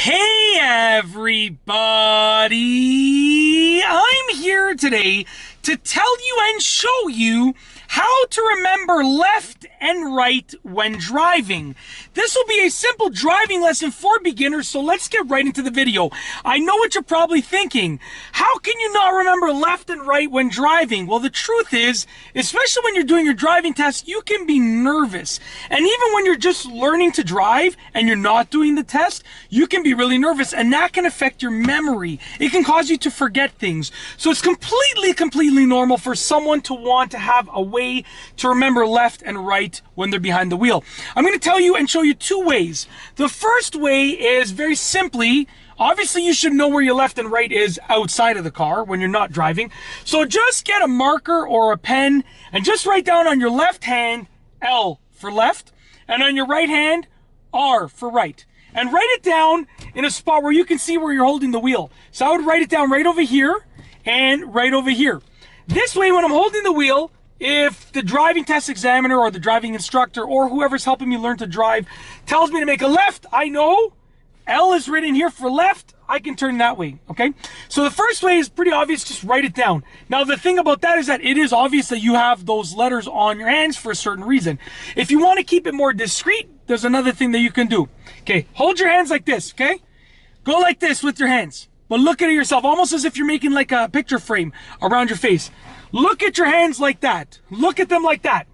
Hey everybody! I'm here today to tell you and show you how to remember left and right when driving. This will be a simple driving lesson for beginners, so let's get right into the video. I know what you're probably thinking. How can you not remember left and right when driving? Well, the truth is, especially when you're doing your driving test, you can be nervous. And even when you're just learning to drive and you're not doing the test, you can be really nervous, and that can affect your memory. It can cause you to forget things. So it's completely normal for someone to want to have a way to remember left and right when they're behind the wheel. I'm going to tell you and show you two ways. The first way is very simply, obviously you should know where your left and right is outside of the car when you're not driving. So just get a marker or a pen and just write down on your left hand L for left, and on your right hand R for right. And write it down in a spot where you can see where you're holding the wheel. So I would write it down right over here and right over here. This way, when I'm holding the wheel, if the driving test examiner or the driving instructor or whoever's helping me learn to drive tells me to make a left, I know L is written here for left, I can turn that way, okay? So the first way is pretty obvious, just write it down. Now the thing about that is that it is obvious that you have those letters on your hands for a certain reason. If you want to keep it more discreet, there's another thing that you can do. Okay, hold your hands like this, okay? Go like this with your hands, but look at it yourself, almost as if you're making like a picture frame around your face. Look at your hands like that. Look at them like that.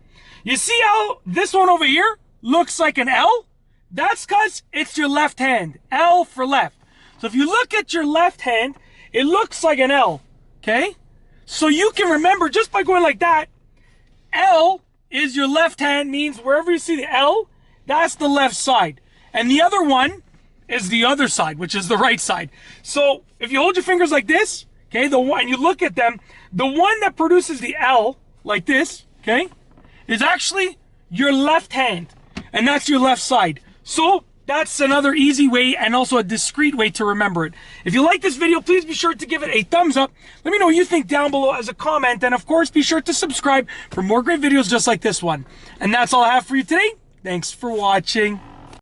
You see how this one over here looks like an L? That's because it's your left hand. L for left. So if you look at your left hand, it looks like an L. Okay? So you can remember just by going like that, L is your left hand, means wherever you see the L, that's the left side. And the other one is the other side, which is the right side. So if you hold your fingers like this, okay, and you look at them, the one that produces the L, like this, okay, is actually your left hand. And that's your left side. So that's another easy way and also a discreet way to remember it. If you like this video, please be sure to give it a thumbs up. Let me know what you think down below as a comment. And of course, be sure to subscribe for more great videos just like this one. And that's all I have for you today. Thanks for watching.